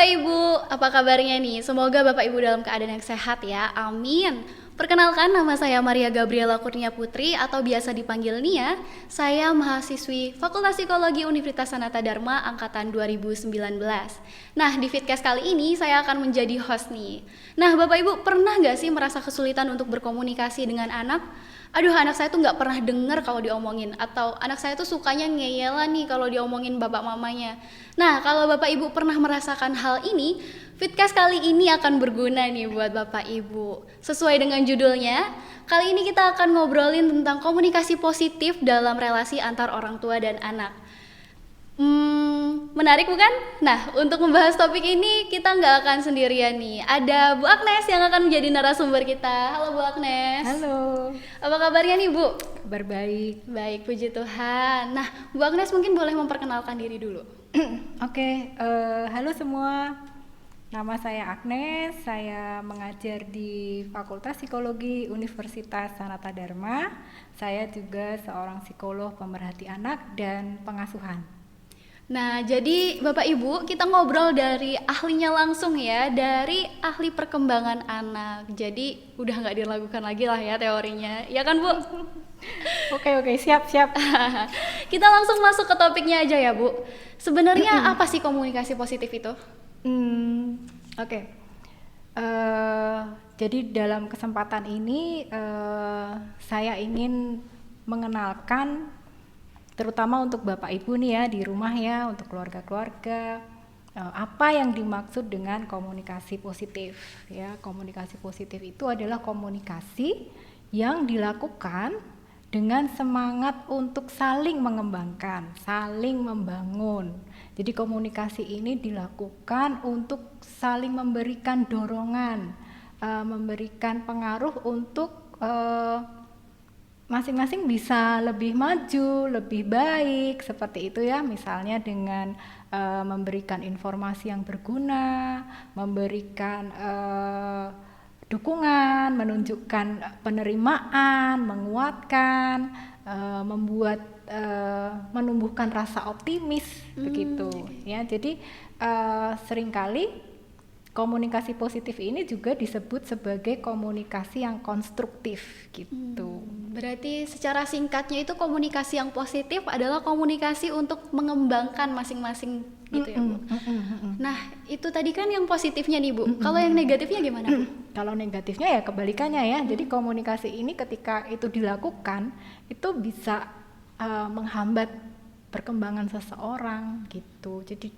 Ibu, apa kabarnya nih? Semoga Bapak Ibu dalam keadaan yang sehat ya, amin. Perkenalkan, nama saya Maria Gabriela Kurnia Putri atau biasa dipanggil Nia. Saya mahasiswi Fakultas Psikologi Universitas Sanata Dharma Angkatan 2019. Nah, di Fitcast kali ini saya akan menjadi host nih. Nah, Bapak Ibu pernah nggak sih merasa kesulitan untuk berkomunikasi dengan anak? Aduh, anak saya tuh nggak pernah dengar kalau diomongin, atau anak saya tuh sukanya ngeyelan nih kalau diomongin bapak mamanya. Nah, kalau Bapak Ibu pernah merasakan hal ini, Fitcast kali ini akan berguna nih buat Bapak Ibu. Sesuai dengan judulnya, kali ini kita akan ngobrolin tentang komunikasi positif dalam relasi antar orang tua dan anak. Menarik bukan? Nah, untuk membahas topik ini kita nggak akan sendirian nih. Ada Bu Agnes yang akan menjadi narasumber kita. Halo Bu Agnes. Halo. Apa kabarnya nih Bu? Kabar baik. Baik, puji Tuhan. Nah, Bu Agnes mungkin boleh memperkenalkan diri dulu. Oke, halo semua. Nama saya Agnes, saya mengajar di Fakultas Psikologi Universitas Sanata Dharma. Saya juga seorang psikolog pemerhati anak dan pengasuhan. Nah, jadi Bapak Ibu, kita ngobrol dari ahlinya langsung ya, dari ahli perkembangan anak. Jadi udah nggak diragukan lagi lah ya teorinya, ya kan Bu? Oke, siap. Kita langsung masuk ke topiknya aja ya Bu. Sebenarnya apa sih komunikasi positif itu? Oke. Jadi dalam kesempatan ini saya ingin mengenalkan, terutama untuk Bapak Ibu nih ya di rumah ya, untuk keluarga-keluarga, apa yang dimaksud dengan komunikasi positif ya. Komunikasi positif itu adalah komunikasi yang dilakukan dengan semangat untuk saling mengembangkan, saling membangun. Jadi komunikasi ini dilakukan untuk saling memberikan dorongan, memberikan pengaruh untuk masing-masing bisa lebih maju, lebih baik, seperti itu ya. Misalnya dengan memberikan informasi yang berguna, memberikan dukungan, menunjukkan penerimaan, menguatkan, menumbuhkan rasa optimis, begitu ya. Jadi seringkali komunikasi positif ini juga disebut sebagai komunikasi yang konstruktif gitu. Berarti secara singkatnya itu komunikasi yang positif adalah komunikasi untuk mengembangkan masing-masing gitu ya Bu. Nah, itu tadi kan yang positifnya nih Bu. Kalau yang negatifnya gimana Bu? Kalau negatifnya ya kebalikannya ya. Jadi komunikasi ini ketika itu dilakukan itu bisa menghambat perkembangan seseorang gitu. Jadi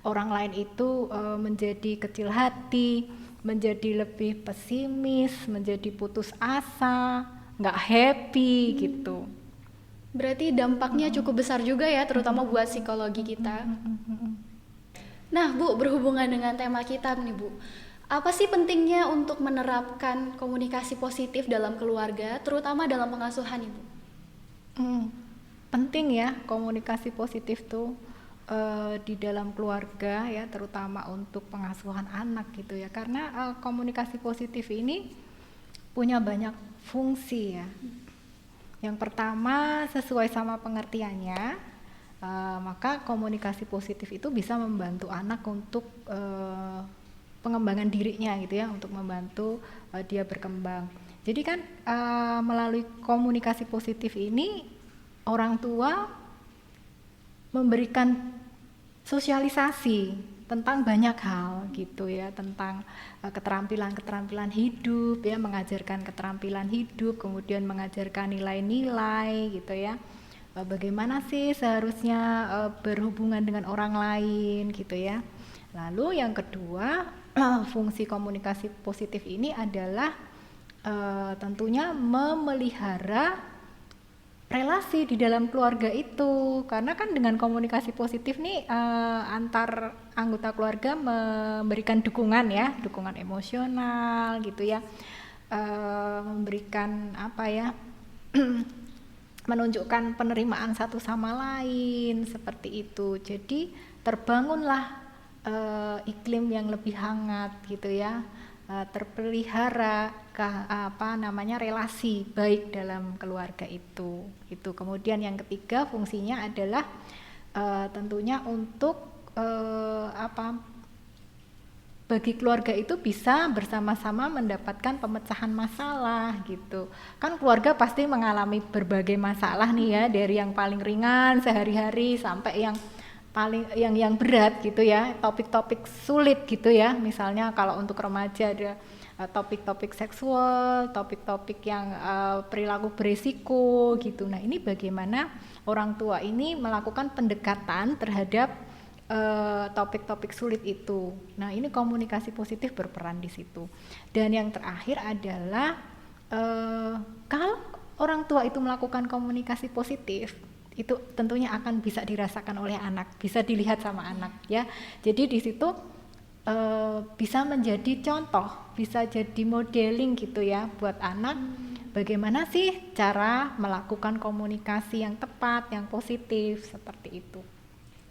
orang lain itu menjadi kecil hati, menjadi lebih pesimis, menjadi putus asa, nggak happy gitu. Berarti dampaknya cukup besar juga ya, terutama buat psikologi kita. Nah Bu, berhubungan dengan tema kita nih Bu, apa sih pentingnya untuk menerapkan komunikasi positif dalam keluarga, terutama dalam pengasuhan Ibu? Penting ya komunikasi positif tuh di dalam keluarga ya, terutama untuk pengasuhan anak gitu ya, karena komunikasi positif ini punya banyak fungsi ya. Yang pertama, sesuai sama pengertiannya, maka komunikasi positif itu bisa membantu anak untuk pengembangan dirinya gitu ya, untuk membantu dia berkembang. Jadi kan melalui komunikasi positif ini orang tua memberikan sosialisasi tentang banyak hal gitu ya, tentang keterampilan-keterampilan hidup ya, mengajarkan keterampilan hidup, kemudian mengajarkan nilai-nilai gitu ya. Bagaimana sih seharusnya berhubungan dengan orang lain gitu ya. Lalu yang kedua, fungsi komunikasi positif ini adalah tentunya memelihara relasi di dalam keluarga itu, karena kan dengan komunikasi positif nih antar anggota keluarga memberikan dukungan ya, dukungan emosional gitu ya, memberikan apa ya, menunjukkan penerimaan satu sama lain seperti itu. Jadi terbangunlah iklim yang lebih hangat gitu ya, terpelihara relasi baik dalam keluarga itu. Kemudian yang ketiga fungsinya adalah tentunya untuk bagi keluarga itu bisa bersama-sama mendapatkan pemecahan masalah gitu. Kan keluarga pasti mengalami berbagai masalah nih ya, dari yang paling ringan sehari-hari sampai yang paling yang berat gitu ya, topik-topik sulit gitu ya. Misalnya kalau untuk remaja ada topik-topik seksual, topik-topik yang perilaku berisiko gitu. Nah, ini bagaimana orang tua ini melakukan pendekatan terhadap topik-topik sulit itu. Nah, ini komunikasi positif berperan di situ. Dan yang terakhir adalah kalau orang tua itu melakukan komunikasi positif, itu tentunya akan bisa dirasakan oleh anak, bisa dilihat sama anak ya. Jadi di situ bisa menjadi contoh, bisa jadi modeling gitu ya buat anak. Bagaimana sih cara melakukan komunikasi yang tepat, yang positif seperti itu.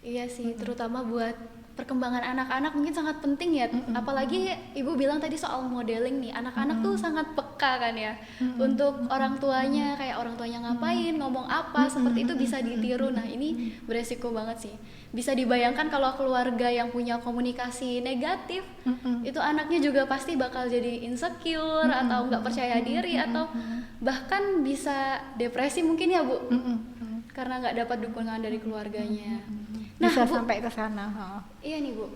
Iya sih, terutama buat perkembangan anak-anak mungkin sangat penting ya. Apalagi Ibu bilang tadi soal modeling nih, anak-anak tuh sangat peka kan ya untuk orang tuanya, kayak orang tuanya ngapain, ngomong apa, seperti itu bisa ditiru. Nah, ini beresiko banget sih. Bisa dibayangkan kalau keluarga yang punya komunikasi negatif, itu anaknya juga pasti bakal jadi insecure atau nggak percaya diri atau bahkan bisa depresi mungkin ya, Bu. Karena nggak dapat dukungan dari keluarganya. Nah, Bisa Bu, sampai ke sana. iya nih, Bu.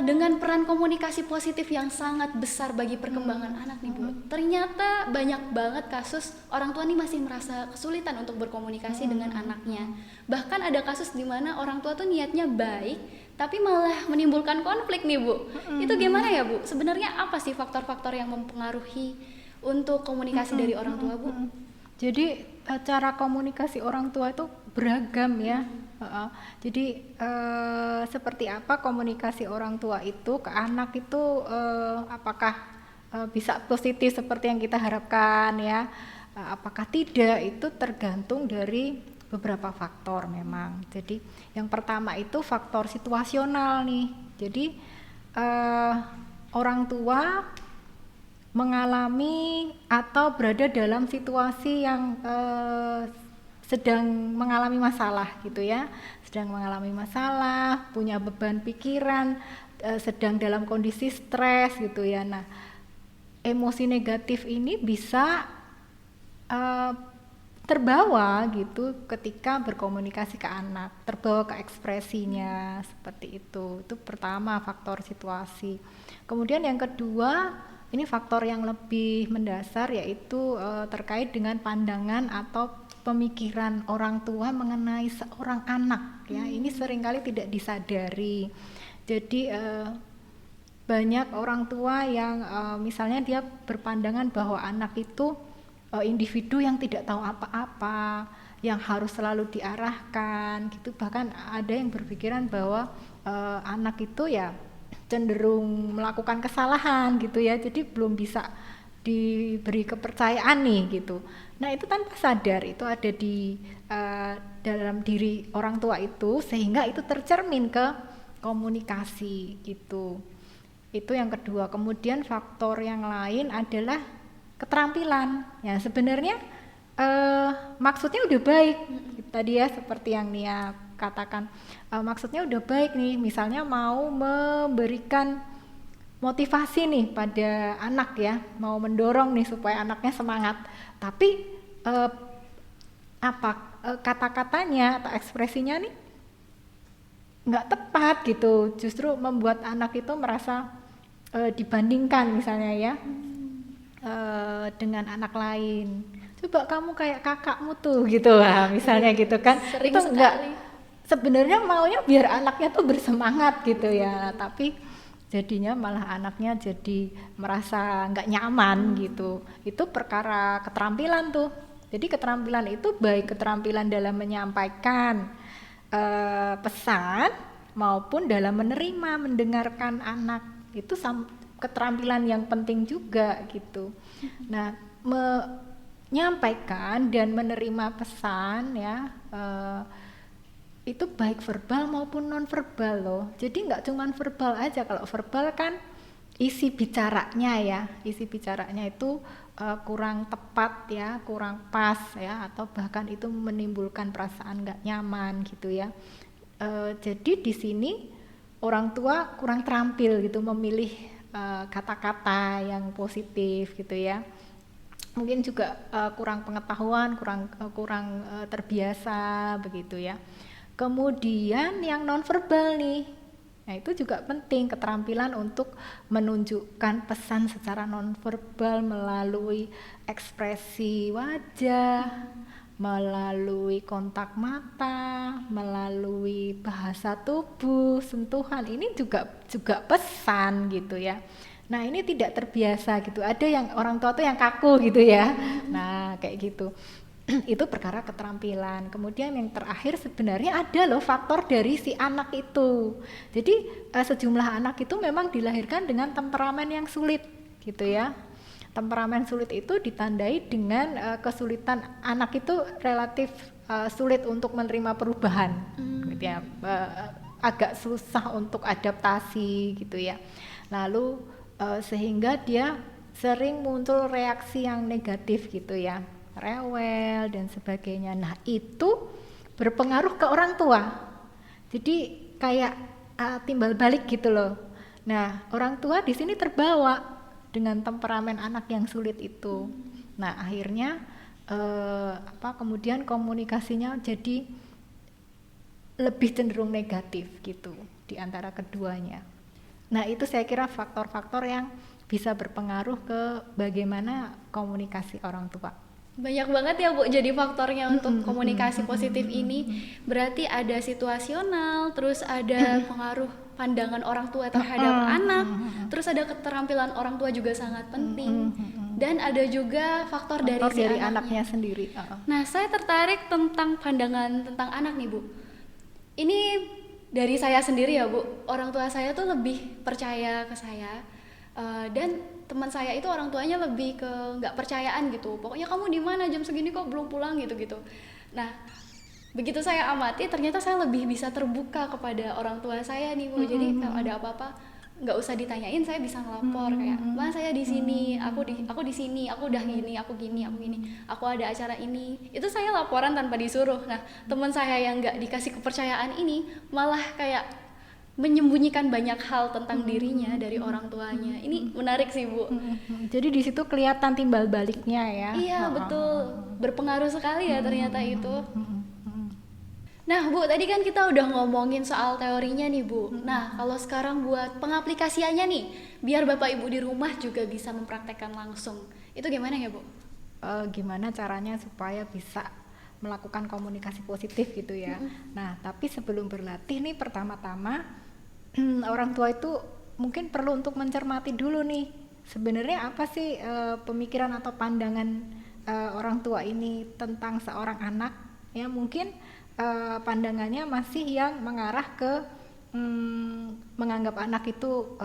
Dengan peran komunikasi positif yang sangat besar bagi perkembangan anak nih, Bu. Ternyata banyak banget kasus orang tua nih masih merasa kesulitan untuk berkomunikasi dengan anaknya. Bahkan ada kasus di mana orang tua tuh niatnya baik, tapi malah menimbulkan konflik nih, Bu. Itu gimana ya, Bu? Sebenarnya apa sih faktor-faktor yang mempengaruhi untuk komunikasi dari orang tua, Bu? Jadi cara komunikasi orang tua itu beragam ya. Jadi seperti apa komunikasi orang tua itu ke anak itu apakah bisa positif seperti yang kita harapkan ya, apakah tidak, itu tergantung dari beberapa faktor memang. Jadi yang pertama itu faktor situasional nih. Jadi orang tua mengalami atau berada dalam situasi yang sedang mengalami masalah gitu ya, sedang mengalami masalah, punya beban pikiran, sedang dalam kondisi stres gitu ya. Nah, emosi negatif ini bisa terbawa gitu ketika berkomunikasi ke anak, terbawa ke ekspresinya seperti itu. Itu pertama, faktor situasi. Kemudian yang kedua, ini faktor yang lebih mendasar, yaitu terkait dengan pandangan atau pemikiran orang tua mengenai seorang anak ya. Ini seringkali tidak disadari. Jadi banyak orang tua yang misalnya dia berpandangan bahwa anak itu individu yang tidak tahu apa-apa, yang harus selalu diarahkan gitu. Bahkan ada yang berpikiran bahwa anak itu ya cenderung melakukan kesalahan gitu ya, jadi belum bisa diberi kepercayaan nih gitu. Nah, itu tanpa sadar itu ada di dalam diri orang tua itu, sehingga itu tercermin ke komunikasi gitu. Itu yang kedua. Kemudian faktor yang lain adalah keterampilan. Ya, sebenarnya maksudnya udah baik tadi ya, seperti yang Nia katakan, maksudnya udah baik nih, misalnya mau memberikan motivasi nih pada anak ya, mau mendorong nih supaya anaknya semangat, tapi kata-katanya atau ekspresinya nih nggak tepat gitu, justru membuat anak itu merasa dibandingkan misalnya ya dengan anak lain. Coba kamu kayak kakakmu tuh gitu lah misalnya gitu kan. Sering itu sekali. enggak, sebenarnya maunya biar anaknya tuh bersemangat gitu ya, tapi jadinya malah anaknya jadi merasa nggak nyaman gitu. Itu perkara keterampilan tuh. Jadi keterampilan itu baik keterampilan dalam menyampaikan pesan maupun dalam menerima, mendengarkan anak, itu keterampilan yang penting juga gitu. Nah, menyampaikan dan menerima pesan ya, itu baik verbal maupun non verbal loh. Jadi nggak cuma verbal aja. Kalau verbal kan isi bicaranya ya, isi bicaranya itu kurang tepat ya, kurang pas ya, atau bahkan itu menimbulkan perasaan nggak nyaman gitu ya. Jadi di sini orang tua kurang terampil gitu memilih kata-kata yang positif gitu ya. Mungkin juga kurang pengetahuan, kurang terbiasa begitu ya. Kemudian yang nonverbal nih, nah itu juga penting, keterampilan untuk menunjukkan pesan secara nonverbal melalui ekspresi wajah, melalui kontak mata, melalui bahasa tubuh, sentuhan. Ini juga pesan gitu ya. Nah ini tidak terbiasa gitu, ada yang orang tua tuh yang kaku gitu ya, nah kayak gitu. Itu perkara keterampilan. Kemudian yang terakhir sebenarnya ada loh faktor dari si anak itu. Jadi sejumlah anak itu memang dilahirkan dengan temperamen yang sulit gitu ya. Temperamen sulit itu ditandai dengan kesulitan, anak itu relatif sulit untuk menerima perubahan gitu ya, agak susah untuk adaptasi gitu ya. Lalu sehingga dia sering muncul reaksi yang negatif gitu ya, rewel dan sebagainya. Nah itu berpengaruh ke orang tua, jadi kayak timbal balik gitu loh. Nah orang tua di sini terbawa dengan temperamen anak yang sulit itu. Nah akhirnya kemudian komunikasinya jadi lebih cenderung negatif gitu di antara keduanya. Nah itu saya kira faktor-faktor yang bisa berpengaruh ke bagaimana komunikasi orang tua. Banyak banget ya Bu, jadi faktornya untuk komunikasi positif ini. Berarti ada situasional, terus ada pengaruh pandangan orang tua terhadap anak, terus ada keterampilan orang tua juga sangat penting, dan ada juga faktor dari si anaknya sendiri. Nah saya tertarik tentang pandangan tentang anak nih Bu. Ini dari saya sendiri ya Bu, orang tua saya tuh lebih percaya ke saya, dan teman saya itu orang tuanya lebih ke nggak percayaan gitu. Pokoknya kamu di mana jam segini kok belum pulang gitu-gitu. Nah begitu saya amati ternyata saya lebih bisa terbuka kepada orang tua saya nih Bu. Jadi kalau ada apa-apa nggak usah ditanyain, saya bisa ngelapor kayak, "Ma, saya di sini, aku di sini, aku udah gini, aku gini, aku ada acara ini." Itu saya laporan tanpa disuruh. Nah, teman saya yang nggak dikasih kepercayaan ini malah kayak menyembunyikan banyak hal tentang dirinya dari orang tuanya. Ini menarik sih Bu. Jadi di situ kelihatan timbal baliknya ya. Iya betul, berpengaruh sekali ya ternyata itu. Nah Bu, tadi kan kita udah ngomongin soal teorinya nih Bu. Nah kalau sekarang buat pengaplikasiannya nih, biar Bapak Ibu di rumah juga bisa mempraktekkan langsung, itu gimana ya Bu? Gimana caranya supaya bisa melakukan komunikasi positif gitu ya. Nah tapi sebelum berlatih nih, pertama-tama orang tua itu mungkin perlu untuk mencermati dulu nih, sebenarnya apa sih pemikiran atau pandangan orang tua ini tentang seorang anak ya. Mungkin pandangannya masih yang mengarah ke menganggap anak itu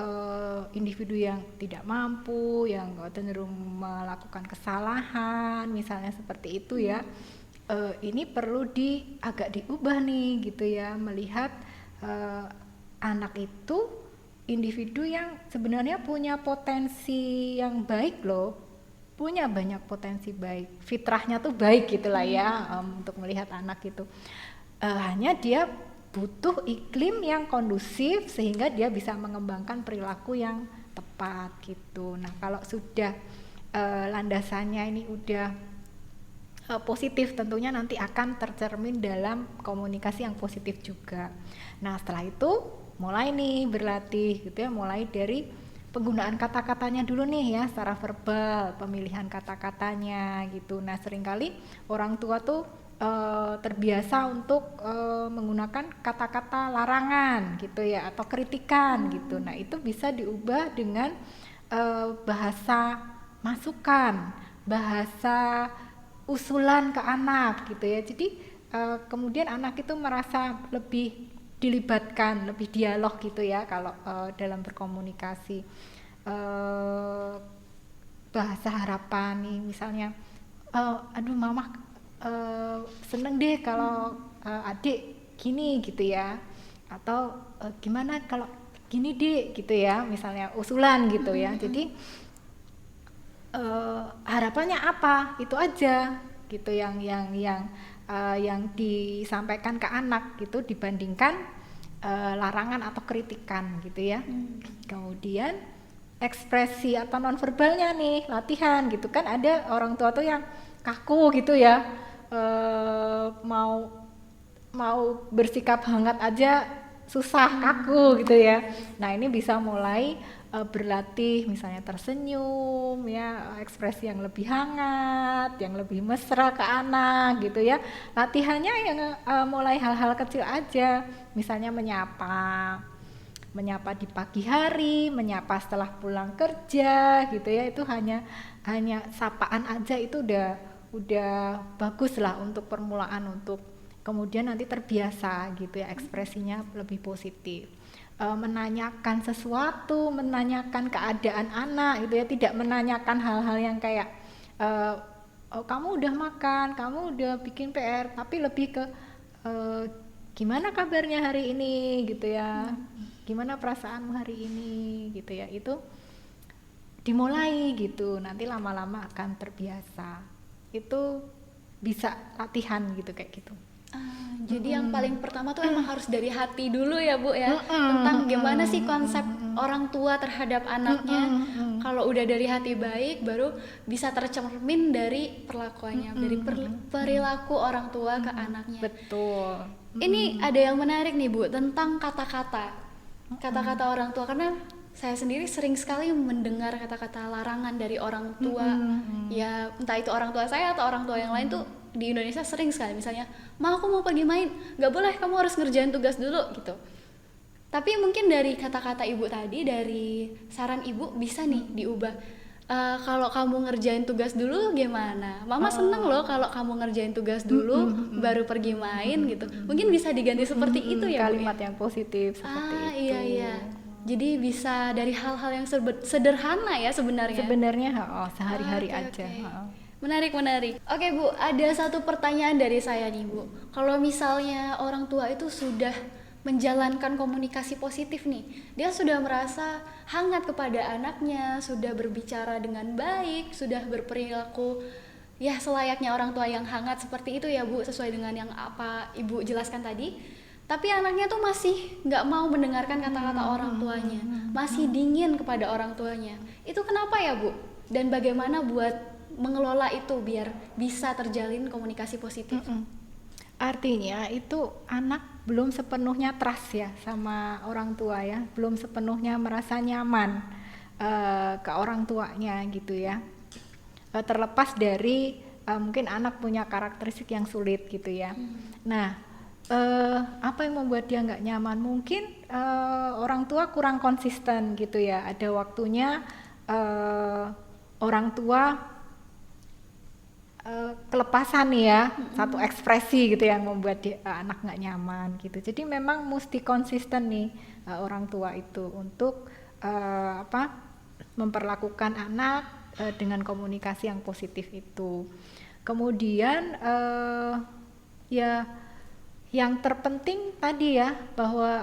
individu yang tidak mampu, yang cenderung melakukan kesalahan, misalnya seperti itu ya. Ini perlu agak diubah nih gitu ya, melihat anak itu individu yang sebenarnya punya potensi yang baik loh, punya banyak potensi baik, fitrahnya tuh baik gitulah ya, untuk melihat anak itu. Hanya dia butuh iklim yang kondusif sehingga dia bisa mengembangkan perilaku yang tepat gitu. Nah kalau sudah landasannya ini udah positif, tentunya nanti akan tercermin dalam komunikasi yang positif juga. Nah setelah itu mulai nih berlatih gitu ya, mulai dari penggunaan kata-katanya dulu nih ya, secara verbal, pemilihan kata-katanya gitu. Nah seringkali orang tua tuh terbiasa untuk menggunakan kata-kata larangan gitu ya, atau kritikan gitu. Nah itu bisa diubah dengan bahasa masukan, bahasa usulan ke anak gitu ya. Jadi kemudian anak itu merasa lebih dilibatkan, lebih dialog gitu ya kalau dalam berkomunikasi. Bahasa harapan nih misalnya, aduh mama seneng deh kalau adik gini gitu ya, atau gimana kalau gini deh gitu ya, misalnya usulan gitu ya. Jadi harapannya apa, itu aja gitu yang disampaikan ke anak gitu, dibandingkan larangan atau kritikan gitu ya. Kemudian ekspresi atau nonverbalnya nih latihan gitu kan, ada orang tua tuh yang kaku gitu ya, mau bersikap hangat aja susah, kaku gitu ya. Nah ini bisa mulai berlatih misalnya tersenyum ya, ekspresi yang lebih hangat, yang lebih mesra ke anak gitu ya. Latihannya yang mulai hal-hal kecil aja, misalnya menyapa di pagi hari, menyapa setelah pulang kerja gitu ya. Itu hanya sapaan aja itu udah bagus lah untuk permulaan, untuk kemudian nanti terbiasa gitu ya, ekspresinya lebih positif. Menanyakan sesuatu, menanyakan keadaan anak gitu ya, tidak menanyakan hal-hal yang kayak oh, kamu udah makan, kamu udah bikin PR, tapi lebih ke gimana kabarnya hari ini gitu ya, gimana perasaanmu hari ini gitu ya. Itu dimulai gitu, nanti lama-lama akan terbiasa. Itu bisa latihan gitu kayak gitu. Jadi yang paling pertama tuh emang harus dari hati dulu ya Bu ya, tentang gimana sih konsep orang tua terhadap anaknya. Kalau udah dari hati baik, baru bisa tercermin dari perlakuannya, dari perilaku orang tua ke anaknya. Betul. Ini ada yang menarik nih Bu, tentang kata-kata orang tua, karena saya sendiri sering sekali mendengar kata-kata larangan dari orang tua. Ya entah itu orang tua saya atau orang tua yang lain tuh di Indonesia sering sekali, misalnya, "Ma, aku mau pergi main." "Nggak boleh, kamu harus ngerjain tugas dulu," gitu. Tapi mungkin dari kata-kata ibu tadi, dari saran ibu bisa nih diubah. Kalau kamu ngerjain tugas dulu gimana? Mama seneng loh kalau kamu ngerjain tugas dulu baru pergi main gitu. Mungkin bisa diganti seperti itu ya, kalimat Bu, ya? yang positif seperti itu. Iya. Jadi bisa dari hal-hal yang sederhana ya sebenarnya. Sebenarnya sehari-hari Oke, aja. oke. Menarik. Oke Bu, ada satu pertanyaan dari saya nih Bu. Kalau misalnya orang tua itu sudah menjalankan komunikasi positif nih, dia sudah merasa hangat kepada anaknya, sudah berbicara dengan baik, sudah berperilaku ya selayaknya orang tua yang hangat seperti itu ya Bu, sesuai dengan yang apa Ibu jelaskan tadi. Tapi anaknya tuh masih nggak mau mendengarkan kata-kata orang tuanya, masih dingin kepada orang tuanya. Itu kenapa ya Bu? Dan bagaimana buat mengelola itu biar bisa terjalin komunikasi positif? Artinya itu anak belum sepenuhnya trust ya sama orang tua ya, belum sepenuhnya merasa nyaman ke orang tuanya gitu ya. Terlepas dari mungkin anak punya karakteristik yang sulit gitu ya. Nah, apa yang membuat dia nggak nyaman? Mungkin orang tua kurang konsisten gitu ya. Ada waktunya orang tua kelepasan nih ya, satu ekspresi gitu yang membuat anak nggak nyaman gitu. Jadi memang mesti konsisten nih orang tua itu untuk memperlakukan anak dengan komunikasi yang positif itu. Kemudian ya yang terpenting tadi ya, bahwa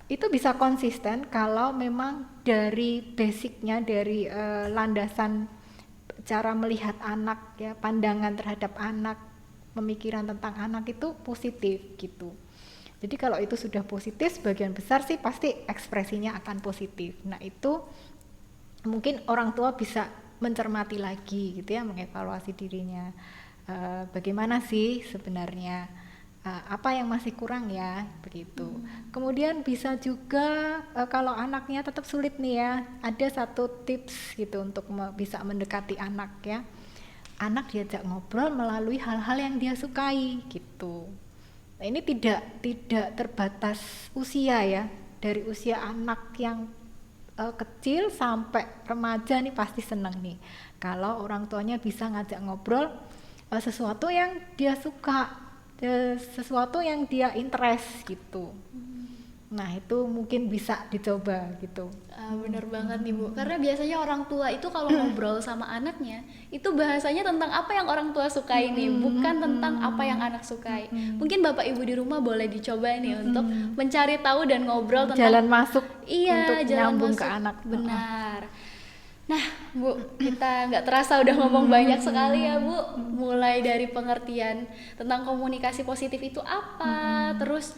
itu bisa konsisten kalau memang dari basicnya, dari landasan cara melihat anak ya, pandangan terhadap anak, pemikiran tentang anak itu positif gitu. Jadi kalau itu sudah positif, sebagian besar sih pasti ekspresinya akan positif. Nah itu mungkin orang tua bisa mencermati lagi gitu ya, mengevaluasi dirinya. Bagaimana sih sebenarnya, apa yang masih kurang ya, begitu. Kemudian bisa juga kalau anaknya tetap sulit nih ya, ada satu tips gitu untuk bisa mendekati anak ya. Anak diajak ngobrol melalui hal-hal yang dia sukai gitu. Nah, ini tidak terbatas usia ya, dari usia anak yang kecil sampai remaja nih pasti seneng nih kalau orang tuanya bisa ngajak ngobrol sesuatu yang dia suka, sesuatu yang dia interest gitu. Nah itu mungkin bisa dicoba gitu. Bener banget nih Bu, karena biasanya orang tua itu kalau ngobrol sama anaknya itu bahasanya tentang apa yang orang tua sukai nih, bukan tentang apa yang anak sukai. Mungkin Bapak Ibu di rumah boleh dicoba nih untuk mencari tahu dan ngobrol tentang jalan masuk untuk jalan nyambung masuk ke anak. benar. Nah Bu, kita nggak terasa udah ngomong banyak sekali ya Bu, mulai dari pengertian tentang komunikasi positif itu apa, terus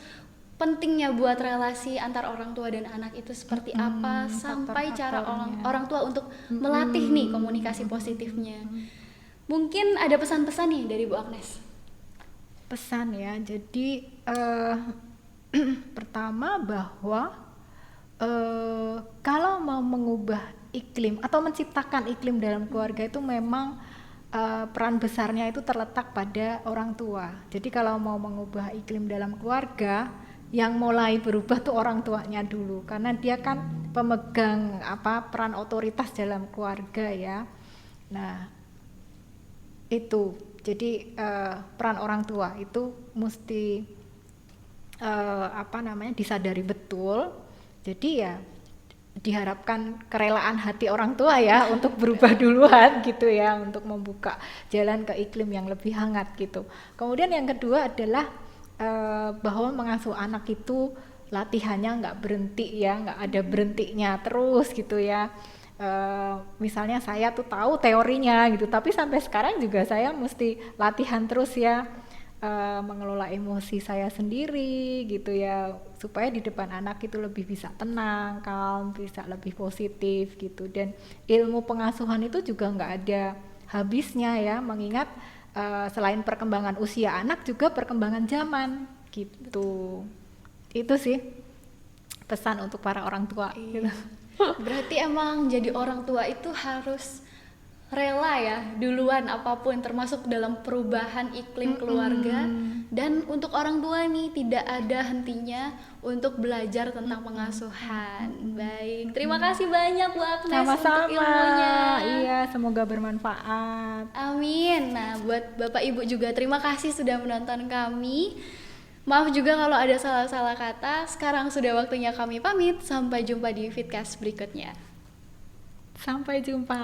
pentingnya buat relasi antar orang tua dan anak itu seperti apa, sampai cara orang tua untuk melatih nih komunikasi positifnya. Mungkin ada pesan-pesan nih dari Bu Agnes. Pesan ya, jadi pertama bahwa kalau mau mengubah iklim atau menciptakan iklim dalam keluarga itu memang peran besarnya itu terletak pada orang tua. Jadi kalau mau mengubah iklim dalam keluarga, yang mulai berubah tuh orang tuanya dulu, karena dia kan pemegang peran otoritas dalam keluarga ya. Nah itu jadi peran orang tua itu mesti disadari betul. Jadi ya diharapkan kerelaan hati orang tua ya untuk berubah duluan gitu ya, untuk membuka jalan ke iklim yang lebih hangat gitu. Kemudian yang kedua adalah bahwa mengasuh anak itu latihannya nggak berhenti ya, nggak ada berhentinya terus gitu ya. Misalnya saya tuh tahu teorinya gitu, tapi sampai sekarang juga saya mesti latihan terus ya, mengelola emosi saya sendiri gitu ya, supaya di depan anak itu lebih bisa tenang, calm, bisa lebih positif gitu. Dan ilmu pengasuhan itu juga nggak ada habisnya ya, mengingat selain perkembangan usia anak juga perkembangan zaman gitu. Itu sih pesan untuk para orang tua. Iya. Berarti emang jadi orang tua itu harus rela ya duluan apapun, termasuk dalam perubahan iklim keluarga. Dan untuk orang tua nih tidak ada hentinya untuk belajar tentang pengasuhan. Baik, terima kasih banyak Bu Agnes untuk ilmunya. Iya, semoga bermanfaat. Amin. Nah, buat Bapak Ibu juga terima kasih sudah menonton kami. Maaf juga kalau ada salah-salah kata. Sekarang sudah waktunya kami pamit. Sampai jumpa di vidcast berikutnya. Sampai jumpa.